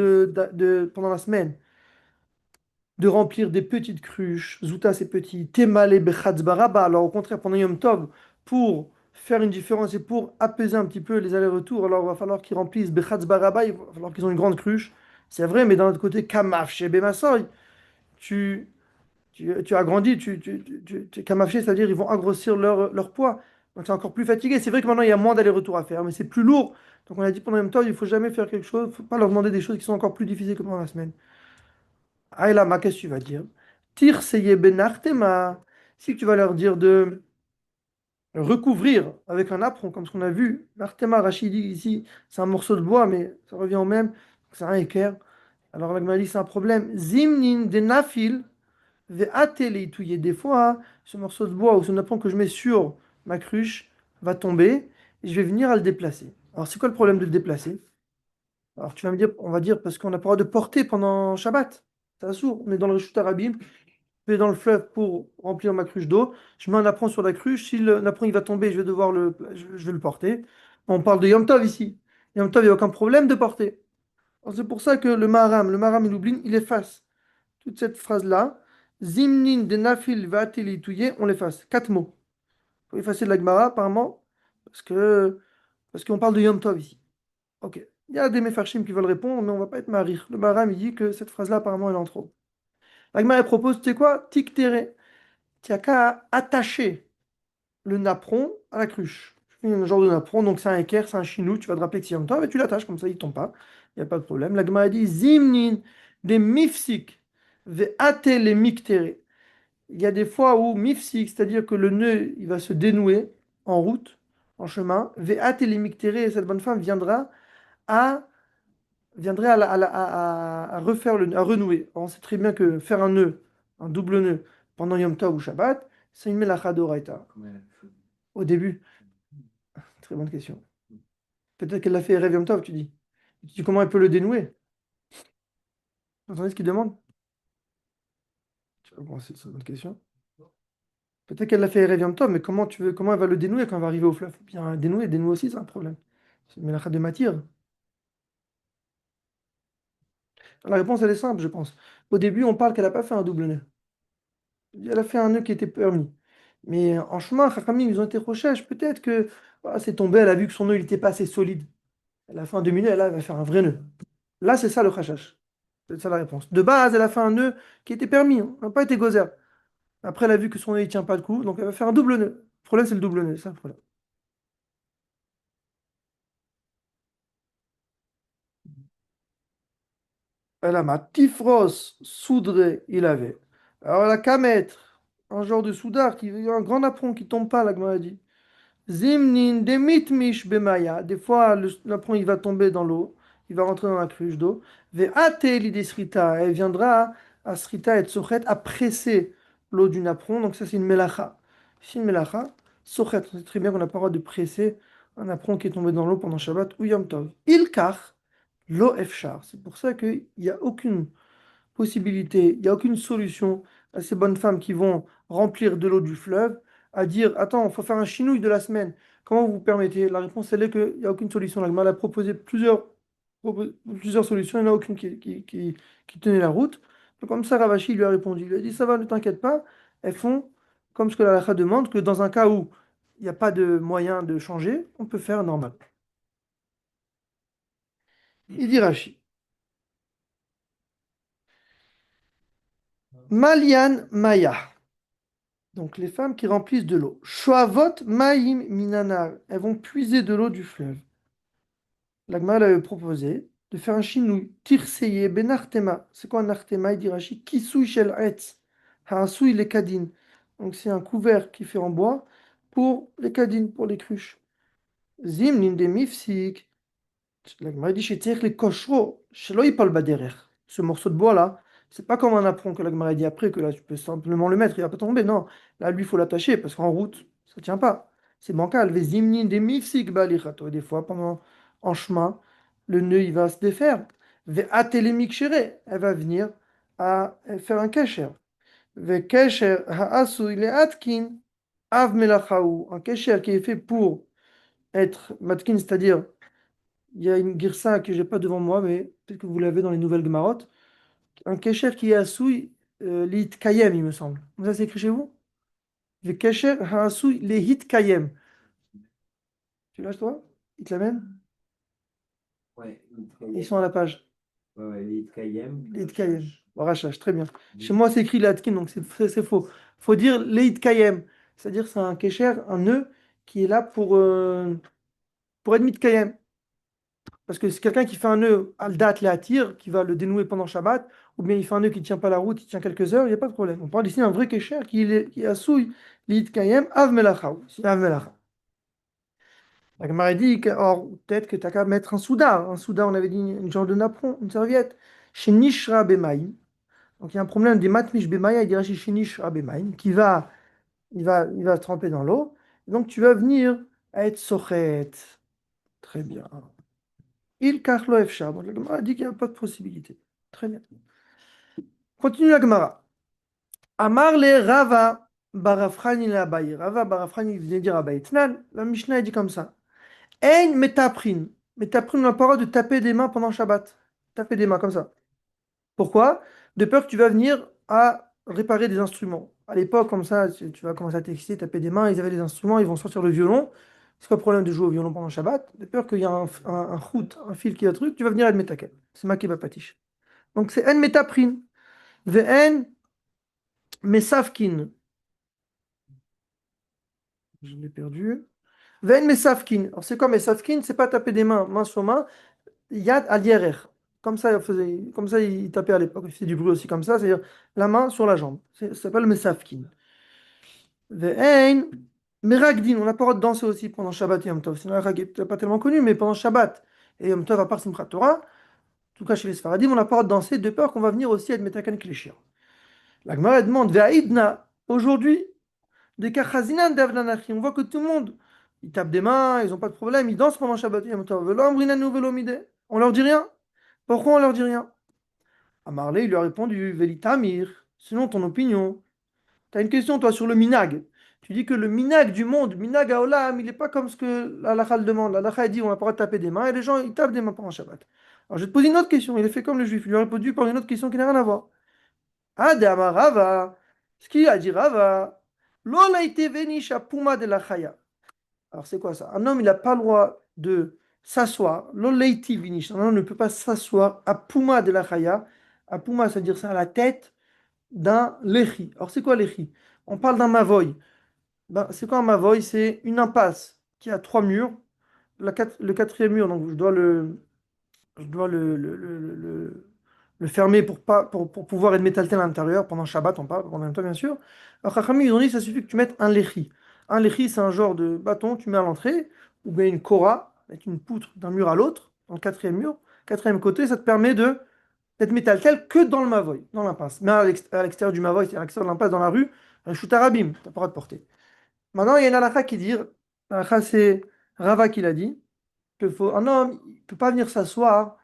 Speaker 1: pendant la semaine, de remplir des petites cruches, Zuta c'est petit, Temale Bechatzba Rabba, alors au contraire, pendant Yom Tov, pour faire une différence et pour apaiser un petit peu les allers-retours, alors il va falloir qu'ils remplissent Bechatzba Rabba, il va falloir qu'ils ont une grande cruche. C'est vrai, mais d'un autre côté, Kamaf chez Bemassoy, tu, tu as grandi, Kamafché, c'est-à-dire ils vont engrossir leur poids. Donc c'est encore plus fatigué. C'est vrai que maintenant il y a moins d'allers-retours à faire, mais c'est plus lourd. Donc on a dit pendant le même temps, il ne faut jamais faire quelque chose, il ne faut pas leur demander des choses qui sont encore plus difficiles que pendant la semaine. Ah, et là, ma qu'est-ce que tu vas dire? Tir seye benartema. Si tu vas leur dire de recouvrir avec un apron, comme ce qu'on a vu, l'artema rachidi ici, c'est un morceau de bois, mais ça revient au même, c'est un équerre. Alors la Gemara dit c'est un problème. Zimnin de nafil. Touiller des fois, ce morceau de bois ou ce napon que je mets sur ma cruche va tomber et je vais venir à le déplacer. Alors, c'est quoi le problème de le déplacer? Alors, tu vas me dire, on va dire parce qu'on n'a pas le droit de porter pendant Shabbat. C'est sourd. On est dans le Rishut Arabim, je vais dans le fleuve pour remplir ma cruche d'eau. Je mets un napon sur la cruche. Si le napon il va tomber, je vais le porter. On parle de Yom Tov ici. Yom Tov, il n'y a aucun problème de porter. Alors, c'est pour ça que le Maram, il oublie, il efface toute cette phrase-là, Zimnin de Nafil Vatili Touye, on l'efface. Quatre mots. Il faut effacer de la Gemara, apparemment, parce que Parce qu'on parle de Yom Tov ici. Ok. Il y a des Mefarshim qui veulent répondre, mais on va pas être marir. Le Maram, il dit que cette phrase-là, apparemment, elle est en trop. L'Agma, elle propose, tu sais quoi? Tiktere. Tu n'as qu'à attacher le napperon à la cruche. Tu fais un genre de napperon, donc c'est un équerre, c'est un chinou, tu vas te rappeler que c'est Yom Tov, et tu l'attaches, comme ça, il ne tombe pas. Il n'y a pas de problème. L'Agma a dit, Zimnin, des mifsik, ve ate les miktere. Il y a des fois où mifsik, c'est-à-dire que le nœud, il va se dénouer en route, en chemin. Ve'at elimiktere, et cette bonne femme à, viendrait à refaire à renouer. On sait très bien que faire un nœud, un double nœud, pendant Yom Tov ou Shabbat, c'est une melacha d'oraita. Au début, très bonne question. Peut-être qu'elle l'a fait Erev Yom Tov, tu dis. Tu dis comment elle peut le dénouer? Vous entendez ce qu'il demande? Bon, c'est une bonne question. Peut-être qu'elle l'a fait Erev Yom Tov, mais comment elle va le dénouer quand elle va arriver au fleuve? Bien dénouer aussi, c'est un problème. C'est une melacha de matière. La réponse, elle est simple, je pense. Au début, on parle qu'elle n'a pas fait un double nœud. Elle a fait un nœud qui était permis. Mais en chemin, Chachamim, ils ont été recherches. Peut-être que voilà, c'est tombé, elle a vu que son nœud n'était pas assez solide. Elle a fait un demi-nœud, elle va faire un vrai nœud. Là, c'est ça le chachash. C'est ça la réponse. De base, elle a fait un nœud qui était permis, hein, n'a pas été gozer. Après, elle a vu que son nœud ne tient pas le coup, donc elle va faire un double nœud. Le problème, c'est le double nœud, c'est ça le problème. Elle a ma tifros, soudré, il avait. Alors, elle a qu'à mettre un genre de soudard, un grand apron qui tombe pas, la Gemara dit. Zimnin demitmish bemaya. Des fois, l'apprend il va tomber dans l'eau, il va rentrer dans la cruche d'eau. Ve'ate lidesrita. Elle viendra à srita et sochet à presser l'eau du napperon. Donc ça, c'est une melacha. C'est une melacha. Sochet, on sait très bien qu'on n'a pas le droit de presser un apron qui est tombé dans l'eau pendant Shabbat ou Yom Tov. Ilkar, lo efshar. C'est pour ça qu'il n'y a aucune possibilité, il n'y a aucune solution à ces bonnes femmes qui vont remplir de l'eau du fleuve à dire, attends, il faut faire un chinouille de la semaine. Comment vous vous permettez? La réponse, elle est qu'il n'y a aucune solution. La Gemara a proposé plusieurs solutions, il n'y en a aucune qui tenait la route. Donc, comme ça, Ravashi lui a répondu. Il lui a dit, ça va, ne t'inquiète pas, elles font comme ce que la halakha demande, que dans un cas où il n'y a pas de moyen de changer, on peut faire normal. Il dit Rashi. Malian Maya. Donc les femmes qui remplissent de l'eau. Shoavot Maim Minanar. Elles vont puiser de l'eau du fleuve. L'Agma avait proposé de faire un chinouille. Tirseye ben artema. C'est quoi un artema? Il dit Rashi. Kisui shel etz. Haasui le kadin. Donc c'est un couvert qui fait en bois pour les kadines, pour les cruches. Zim ninde mifsik. La Gemara dit chez Tzech les koshro, shelo yipol baderer. Ce morceau de bois là, c'est pas comme un apron que la Gemara dit après que là tu peux simplement le mettre, il va pas tomber. Non, là lui il faut l'attacher parce qu'en route ça tient pas. C'est bancal. Vezimni de mifsik balichato. Des fois pendant en chemin, le nœud il va se défaire. Ve atelemik shere, elle va venir à faire un kesher. Ve kesher haasu il est atkin av melachaou. Un kesher qui est fait pour être matkin, c'est-à-dire il y a une girsa que j'ai pas devant moi, mais peut-être que vous l'avez dans les nouvelles Gemarot. Un kesher qui est assoui lit kayem, il me semble. Ça, c'est écrit chez vous? Le kesher assoui les hit kayem. Tu l'as, toi? Il te l'amène?
Speaker 2: Ouais,
Speaker 1: Ils
Speaker 2: l'Itkayem.
Speaker 1: sont à la page.
Speaker 2: Ouais, ouais, l'Itkayem.
Speaker 1: Lit kayem. Rachash, très bien. Chez moi, c'est écrit latkin, donc c'est faux. Faut dire lit kayem. C'est-à-dire, c'est un kesher, un nœud qui est là pour être mit kayem. Parce que c'est quelqu'un qui fait un nœud al date le attire, qui va le dénouer pendant Shabbat, ou bien il fait un nœud qui ne tient pas la route, il tient quelques heures, il n'y a pas de problème. On parle ici d'un vrai kécher qui a souille l'id kayem av melacha. C'est av melacha. La Gemara dit que, or, peut-être que tu as qu'à mettre un souda. Un souda, on avait dit une genre de napperon, une serviette. Chez Nishra Bemaim. Donc il y a un problème des matmish Bemaï, il dirait chez Nishra Bemaim, il va se tremper dans l'eau. Donc tu vas venir à être sochet. Très bien. Il kachlo efshar. Donc la Gemara dit qu'il n'y a pas de possibilité. Très bien. Continue la Gemara. Amar le Rava Barafrani la Abaye. Rava Barafrani venait dire Abaye. Tnan, la Mishnah dit comme ça. Ein metaprin. Metaprin, on a pas le droit de taper des mains pendant Shabbat. Taper des mains comme ça. Pourquoi? De peur que tu vas venir à réparer des instruments. À l'époque, comme ça, tu vas commencer à t'exciter, taper des mains, ils avaient des instruments, ils vont sortir le violon. C'est quoi le problème de jouer au violon pendant Shabbat? De peur qu'il y a un chout, un fil qui a un truc, tu vas venir à Metaken. C'est ma qui va patiche. Donc c'est en métaprin. Ve'en mesafkin. Je l'ai perdu. Ve'en mesafkin. Alors c'est quoi mesafkin? C'est pas taper des mains, main sur main. Yad al yerer. Comme ça, il tapait à l'époque. Il faisait du bruit aussi comme ça, c'est-à-dire la main sur la jambe. Ça s'appelle mesafkin. Ve'en meragdin. On n'a pas le droit de danser aussi pendant Shabbat et Yom Tov. C'est une halakha qui n'est pas tellement connue, mais pendant Shabbat et Yom Tov, à part Simchat Torah, en tout cas chez les Sfaradim, on n'a pas le droit de danser de peur qu'on va venir aussi à Metakan Klishir. La Gemara demande Ve'aidna. Aujourd'hui, des kachazinan d'Avnanachi. On voit que tout le monde, ils tapent des mains, ils n'ont pas de problème, ils dansent pendant Shabbat et Yom Tov. Velo amrinanu velo mideh. On leur dit rien. Pourquoi on leur dit rien? Amarle, il lui a répondu Velitamir. Sinon, ton opinion. Tu as une question, toi, sur le minag. Tu dis que le minag du monde, minag haolam, il n'est pas comme ce que la halakha le demande. La halakha dit on n'a pas le droit de taper des mains et les gens, ils tapent des mains pendant Shabbat. Alors, je vais te poser une autre question. Il est fait comme le juif. Il lui a répondu par une autre question qui n'a rien à voir. Ah, de Amar Rava. Ce qu'il a dit Rava. Lola ite venish puma de la chaya. Alors, c'est quoi ça? Un homme, il n'a pas le droit de s'asseoir. Lola ite venish. Un homme ne peut pas s'asseoir à puma de la chaya. À puma, c'est-à-dire ça à la tête d'un lechi. Alors, c'est quoi lechi? On parle d'un mavoy. Ben, c'est quoi un mavoy? C'est une impasse qui a trois murs. Le quatrième mur, donc je dois le fermer pour pouvoir être métaltel à l'intérieur. Pendant Shabbat, on parle, en même temps, bien sûr. Alors, Chachamim, ils ont dit ça suffit que tu mettes un lechi. Un lechi, c'est un genre de bâton, tu mets à l'entrée, ou bien une kora, avec une poutre d'un mur à l'autre, dans le quatrième mur. Quatrième côté, ça te permet d'être métaltel que dans le mavoy, dans l'impasse. Mais à l'extérieur du mavoy, c'est à l'extérieur de l'impasse, dans la rue, un chutarabim, tu n'as pas le droit de porter. Maintenant, il y a une halakha qui dit, halakha, c'est Rava qui l'a dit, un homme il ne peut pas venir s'asseoir,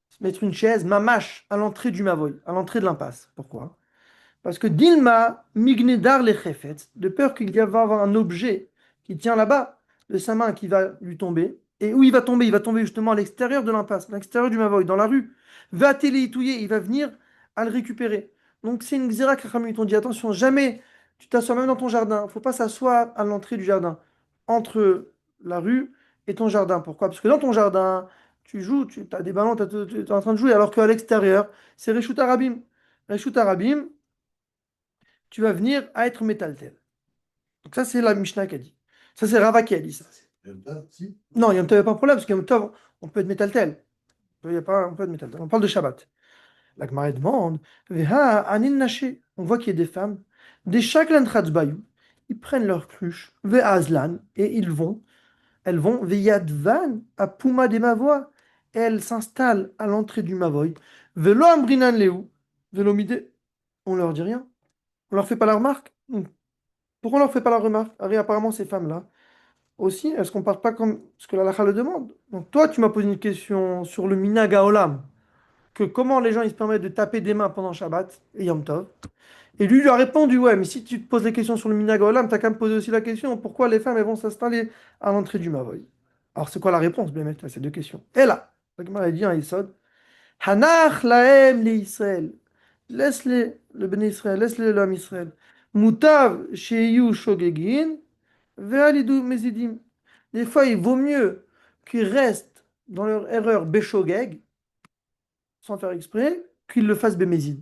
Speaker 1: se mettre une chaise, mamache, à l'entrée du mavoy, à l'entrée de l'impasse. Pourquoi? Parce que Dilma mignedar le chefetz, de peur qu'il va y avoir un objet qui tient là-bas de sa main qui va lui tomber. Et où il va tomber? Il va tomber justement à l'extérieur de l'impasse, à l'extérieur du Mavoy, dans la rue. Va téléitouiller, il va venir à le récupérer. Donc c'est une xéra que Rachamim t'ont dit attention, jamais tu t'assois même dans ton jardin. Il ne faut pas s'asseoir à l'entrée du jardin, entre la rue et ton jardin. Pourquoi? Parce que dans ton jardin, tu joues, tu as des ballons, tu es en train de jouer, alors qu'à l'extérieur, c'est Reshut Arabim. Reshut Arabim, tu vas venir à être métaltel. Donc ça, c'est la Mishnah qui a dit. Ça, c'est Rava qui a dit ça. Non, Yom Tov, il n'y a pas de problème, parce que Yom Tov, on peut être métaltel. Il y a pas, on peut être métaltel. On parle de Shabbat. La Gemara demande, Veha anin naché. On voit qu'il y a des femmes, des shaklan tratzbayou, ils prennent leur cruche, ve'azlan, et elles vont, ve'yadvan, à Puma des Mavois, et elles s'installent à l'entrée du Mavoy, ve'lo ambrinan leu, ve'lo midé. On leur dit rien. On leur fait pas la remarque. Pourquoi on leur fait pas la remarque? Ah oui, apparemment, ces femmes-là, aussi, est-ce qu'on parle pas comme ce que la halakha le demande? Donc toi, tu m'as posé une question sur le minhag haolam, que comment les gens ils se permettent de taper des mains pendant Shabbat et Yom Tov. Et lui, il lui a répondu, ouais, mais si tu te poses des questions sur le minhag haolam, tu as qu'à me poser aussi la question, pourquoi les femmes elles vont s'installer à l'entrée du Mavoy? Alors c'est quoi la réponse, bien à ces deux questions? Et là, la Gemara a dit un Yesod, Hanach lahem li Israël. Laisse-les, le béni Israël, laisse-les l'homme Israël. Mutav sheyu shogegin, ve'alidu mezidim. Des fois, il vaut mieux qu'ils restent dans leur erreur béchogeg, sans faire exprès, qu'ils le fassent bémézid.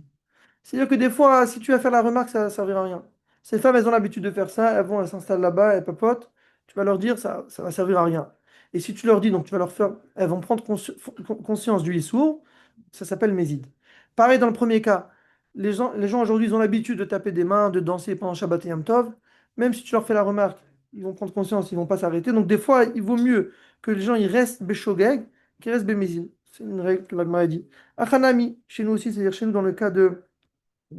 Speaker 1: C'est-à-dire que des fois, si tu vas faire la remarque, ça ne servira à rien. Ces femmes, elles ont l'habitude de faire ça, elles s'installent là-bas, elles papotent. Tu vas leur dire, ça va servir à rien. Et si tu leur dis, donc tu vas leur faire, elles vont prendre conscience du issour, ça s'appelle mézid. Pareil dans le premier cas, les gens aujourd'hui, ils ont l'habitude de taper des mains, de danser pendant Shabbat et Yom Tov. Même si tu leur fais la remarque, ils vont prendre conscience, ils vont pas s'arrêter. Donc des fois, il vaut mieux que les gens ils restent béchogeg qu'ils restent bémézid. C'est une règle que l'Agma a dit. Achanami, chez nous aussi, c'est-à-dire chez nous dans le cas de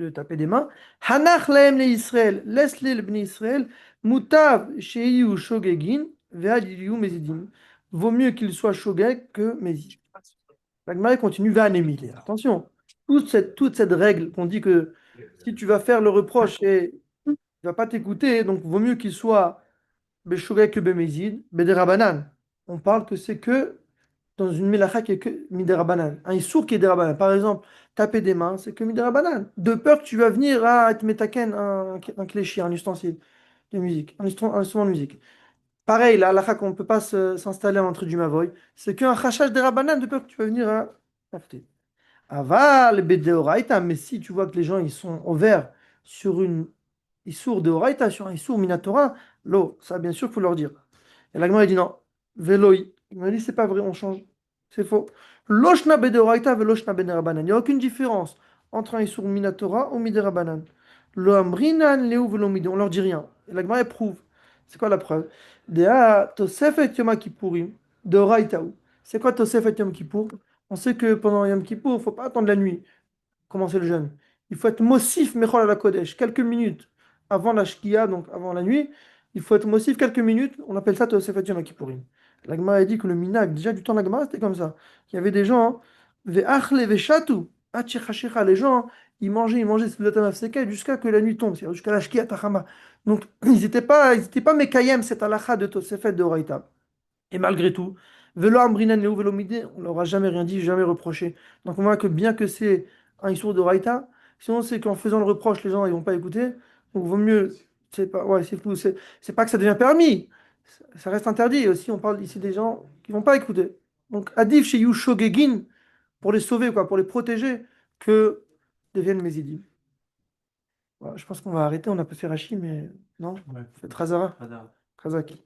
Speaker 1: taper des mains. Hanach lahem le Israël, laisse-les le bnei Israël, mutav sheiyu shogegin, ve'adiliyu mezidim. Vaut mieux qu'il soit shogeg que mezid. La Gemara continue, ve'anemile. Attention, toute cette règle qu'on dit que si tu vas faire le reproche et il ne va pas t'écouter, donc vaut mieux qu'il soit beshogeg que bemezid, bederabanan. On parle que c'est que dans une mélacha qui est que midirabanan. Un issour qui est dirabanan. Par exemple, taper des mains, c'est que midirabanan. De peur que tu vas venir à te metaken un cléchi, un ustensile de musique, un instrument de musique. Pareil, la halakha qu'on ne peut pas s'installer à l'entrée du Mavoy, c'est qu'un rachage des rabanan de peur que tu peux venir à taffeter. Aval, Bédéoraïta, mais si tu vois que les gens ils sont au vert sur une Issour de Horaïta, sur un Issour Minatora, l'eau, ça bien sûr, il faut leur dire. Et l'agma il dit non, Veloï. Il m'a dit c'est pas vrai, on change. C'est faux. Loshna Bedeoraïta, Veloshna Bederabanan. Il n'y a aucune différence entre un Issour Minatora ou Miderabanan. Lo Amrinan, Leu Velo Mide. On leur dit rien. Et l'agma prouve. C'est quoi la preuve? Dea Tosefet Yom Kippourim, de Horaïtaou. C'est quoi Tosefet Yom Kippour? On sait que pendant Yom Kippour, il ne faut pas attendre la nuit commencer le jeûne. Il faut être mossif Mechol à la Kodesh, quelques minutes avant la Shkia, donc avant la nuit. Il faut être mossif quelques minutes. On appelle ça Tosefet Yom Kippourim. La Gemara a dit que le minag, déjà du temps de la Gemara, c'était comme ça. Il y avait des gens, hein, ve'achle ve'shatu, achichachicha, les gens, hein, ils mangeaient le tamafseka jusqu'à que la nuit tombe, c'est-à-dire jusqu'à la Shkia Tachama. Donc, ils étaient pas Mekayem, cette halakha de Tosefet de Horaïta. Et malgré tout, Velo Ambrinan Leo Velo Midé, on leur a jamais rien dit, jamais reproché. Donc on voit que bien que c'est un Issour de Raïta, sinon c'est qu'en faisant le reproche, les gens ils vont pas écouter. Donc vaut mieux, c'est pas, ouais, c'est flou, c'est pas que ça devient permis, ça reste interdit. Et aussi, on parle ici des gens qui vont pas écouter. Donc Adif chez Yushogegin, pour les sauver, quoi, pour les protéger, que deviennent Mézidim. Voilà, je pense qu'on va arrêter, on a pas fait Rachi, mais non,
Speaker 2: Ouais.
Speaker 1: c'est Trazara,
Speaker 2: Voilà.
Speaker 1: Kazaki.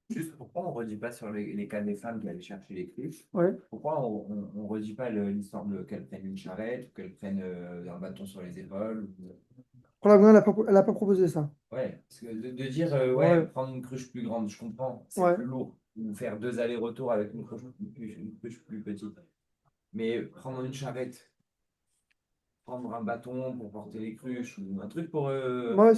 Speaker 2: Juste pourquoi on ne redit pas sur les cas des femmes qui allaient chercher les cruches?
Speaker 1: Ouais.
Speaker 2: Pourquoi on redit pas l'histoire de qu'elles prennent une charrette ou qu'elles prennent un bâton sur les épaules
Speaker 1: Elle a pas proposé ça.
Speaker 2: Ouais, parce que de dire ouais,
Speaker 1: Ouais,
Speaker 2: prendre une cruche plus grande, je comprends, c'est
Speaker 1: ouais.
Speaker 2: plus lourd. Ou faire deux allers-retours avec une cruche plus petite. Mais prendre une charrette, prendre un bâton pour porter les cruches ou un truc pour
Speaker 1: Ouais,